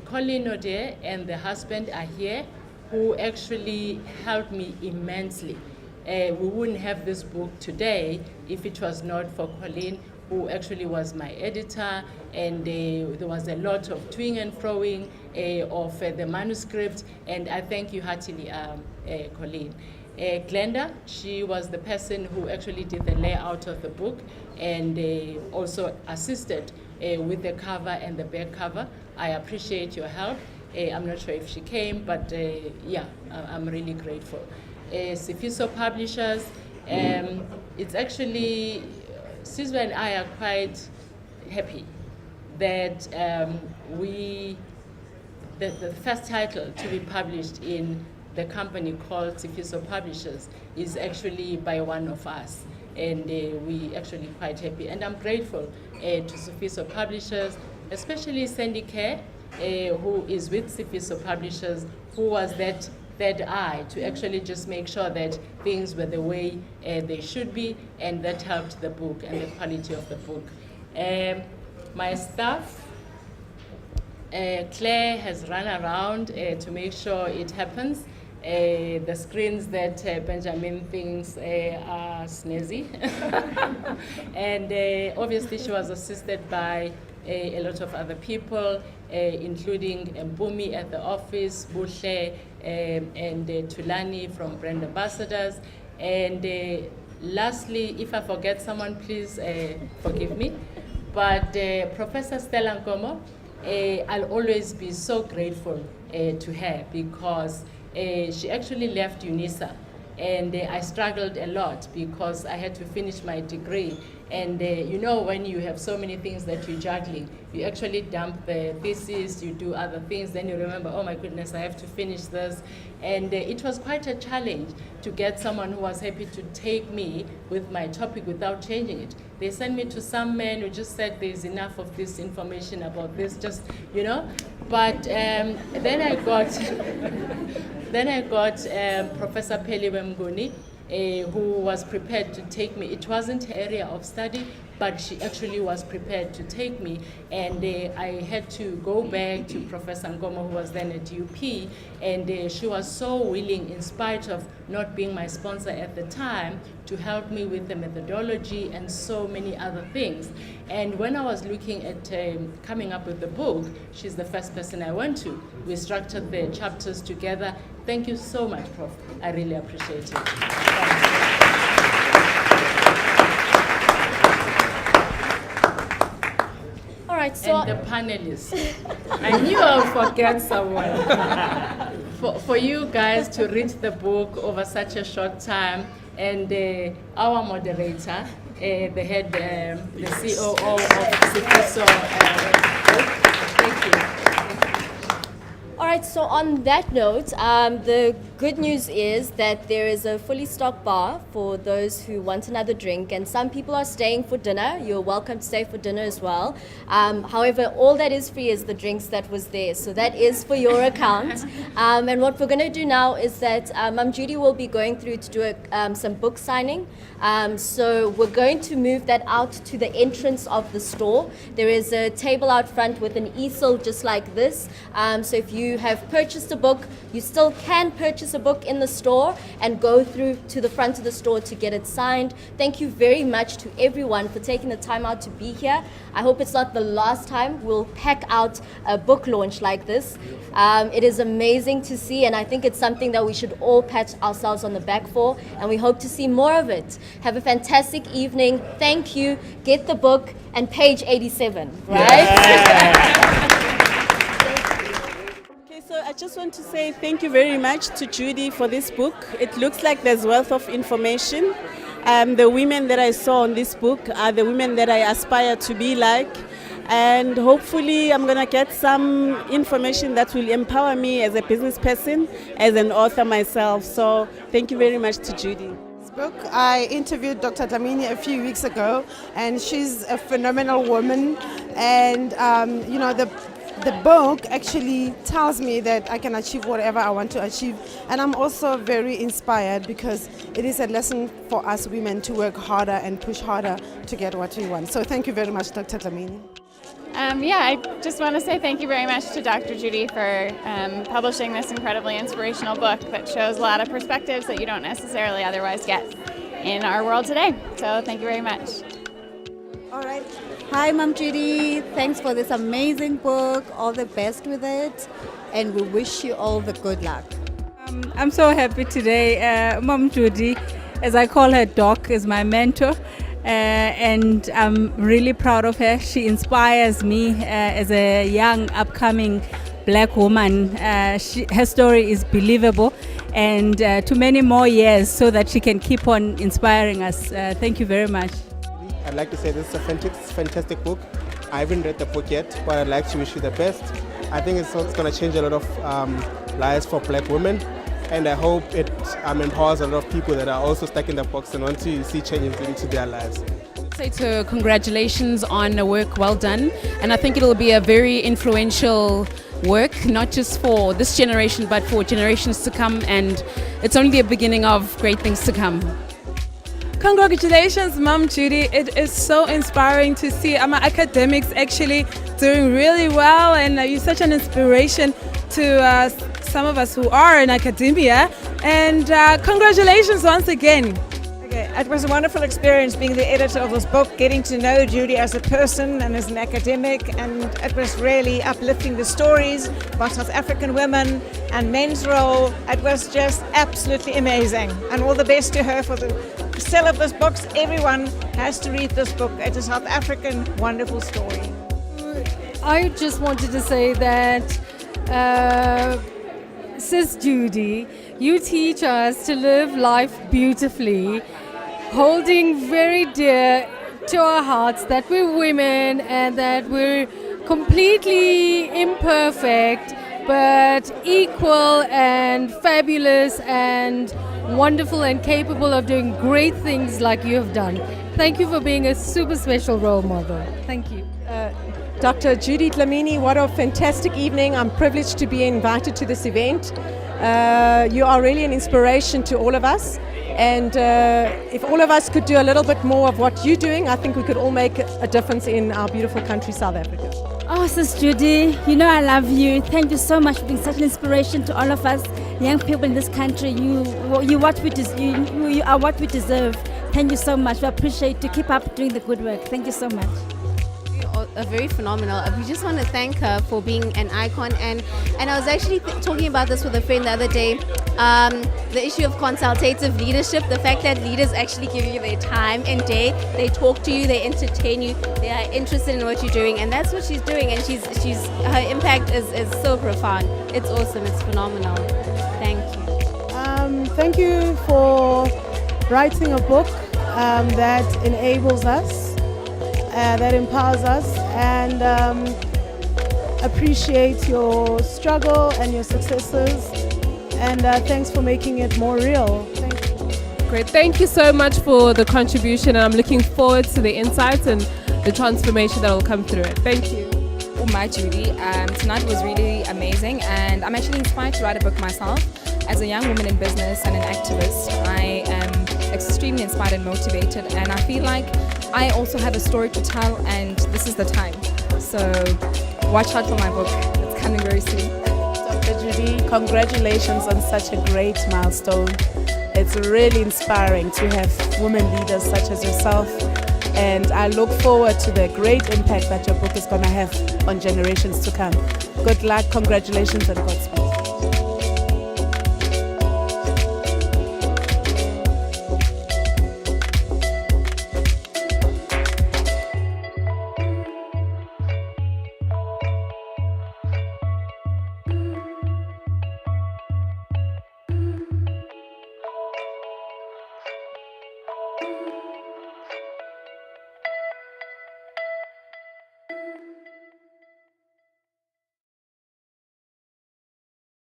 Colleen Ode and the husband are here, who actually helped me immensely. We wouldn't have this book today if it was not for Colleen, who actually was my editor, and there was a lot of toing and froing of the manuscript, and I thank you heartily, Colleen. Glenda, she was the person who actually did the layout of the book, and also assisted with the cover and the back cover. I appreciate your help. I'm not sure if she came, but yeah, I'm really grateful. Sifiso Publishers, it's actually, Sizwe and I are quite happy that the first title to be published in the company called Sifiso Publishers is actually by one of us, and we actually quite happy. And I'm grateful to Sifiso Publishers, especially Sandy Kerr, who is with Sifiso Publishers, who was that third eye to actually just make sure that things were the way they should be, and that helped the book and the quality of the book. My staff, Claire has run around to make sure it happens. The screens that Benjamin thinks are snazzy. And obviously she was assisted by a lot of other people, including Mbumi at the office, Bushe, and Tulani from Brand Ambassadors. And lastly, if I forget someone, please forgive me. But Professor Stella Nkomo, I'll always be so grateful to her, because she actually left UNISA, and I struggled a lot because I had to finish my degree. And you know, when you have so many things that you're juggling, you actually dump the thesis, you do other things, then you remember, oh my goodness, I have to finish this. And it was quite a challenge to get someone who was happy to take me with my topic without changing it. They sent me to some men who just said there's enough of this information about this, just, you know. But then I got Professor Peli Wemguni, who was prepared to take me. It wasn't her area of study, but she actually was prepared to take me. And I had to go back to Professor Nkomo, who was then at UP, and she was so willing, in spite of not being my sponsor at the time, to help me with the methodology and so many other things. And when I was looking at coming up with the book, she's the first person I went to. We structured the chapters together. Thank you so much, Prof. I really appreciate it. All right, so And the panelists. I knew I would forget someone. For you guys to read the book over such a short time, and our moderator, the head, the COO of Sifiso. Thank you. all right, so on that note, the good news is that there is a fully stocked bar for those who want another drink, and some people are staying for dinner. You're welcome to stay for dinner as well. However, all that is free is the drinks that was there, so that is for your account. And what we're going to do now is that Judy will be going through to do some book signing. So we're going to move that out to the entrance of the store. There is a table out front with an easel just like this. So if you you have purchased a book, you still can purchase a book in the store and go through to the front of the store to get it signed. Thank you very much to everyone for taking the time out to be here. I hope it's not the last time we'll pack out a book launch like this. It is amazing to see, and I think it's something that we should all pat ourselves on the back for, and we hope to see more of it. Have a fantastic evening. Thank you. Get the book and page 87, right? Okay, so I just want to say thank you very much to Judy for this book. It looks like there's wealth of information. The women that I saw in this book are the women that I aspire to be like. And hopefully I'm going to get some information that will empower me as a business person, as an author myself. So thank you very much to Judy. Book. I interviewed Dr. Dlamini a few weeks ago, and she's a phenomenal woman. And you know, the book actually tells me that I can achieve whatever I want to achieve. And I'm also very inspired because it is a lesson for us women to work harder and push harder to get what we want. So thank you very much, Dr. Dlamini. Yeah, I just want to say thank you very much to Dr. Judy for publishing this incredibly inspirational book that shows a lot of perspectives that you don't necessarily otherwise get in our world today. So thank you very much. All right. Hi, Mom Judy. Thanks for this amazing book. All the best with it. And we wish you all the good luck. I'm so happy today. Mom Judy, as I call her, Doc, is my mentor. And I'm really proud of her. She inspires me as a young, upcoming black woman. Her story is believable, and to many more years so that she can keep on inspiring us. Thank you very much. I'd like to say this is a fantastic book. I haven't read the book yet, but I'd like to wish you the best. I think it's going to change a lot of lives for black women. And I hope it empowers a lot of people that are also stuck in the box and want to see changes into their lives. I'd say congratulations on a work well done, and I think it'll be a very influential work, not just for this generation but for generations to come, and it's only the beginning of great things to come. Congratulations, Mom Judy. It is so inspiring to see my academics actually doing really well, and you're such an inspiration to some of us who are in academia. And congratulations once again. Okay, it was a wonderful experience being the editor of this book, getting to know Judy as a person and as an academic, and it was really uplifting. The stories about South African women and men's role. It was just absolutely amazing, and all the best to her for the sale of this book. Everyone has to read this book. It's a South African wonderful story. I just wanted to say that Sis Judy, you teach us to live life beautifully, holding very dear to our hearts that we're women and that we're completely imperfect but equal and fabulous and wonderful and capable of doing great things like you have done. Thank you for being a super special role model. Thank you. Dr. Judy Dlamini, what a fantastic evening. I'm privileged to be invited to this event. You are really an inspiration to all of us. And if all of us could do a little bit more of what you're doing, I think we could all make a difference in our beautiful country, South Africa. Oh, Sis Judy, you know I love you. Thank you so much for being such an inspiration to all of us young people in this country. You are what we deserve. Thank you so much. We appreciate you. Keep up doing the good work. Thank you so much. Very phenomenal. We just want to thank her for being an icon, and I was actually talking about this with a friend the other day. The issue of consultative leadership, the fact that leaders actually give you their time and day, they talk to you, they entertain you, they are interested in what you're doing, and that's what she's doing, and her impact is so profound. It's awesome. It's phenomenal. Thank you. Thank you for writing a book that enables us, that empowers us, and appreciate your struggle and your successes, and thanks for making it more real. Thank you. Great, thank you so much for the contribution, and I'm looking forward to the insights and the transformation that will come through it. Thank you. Oh my Judy, tonight was really amazing, and I'm actually inspired to write a book myself. As a young woman in business and an activist, I am extremely inspired and motivated, and I feel like I also have a story to tell, and this is the time. So watch out for my book. It's coming very soon. Dr. Judy. Congratulations on such a great milestone. It's really inspiring to have women leaders such as yourself. And I look forward to the great impact that your book is going to have on generations to come. Good luck, congratulations, and Godspeed.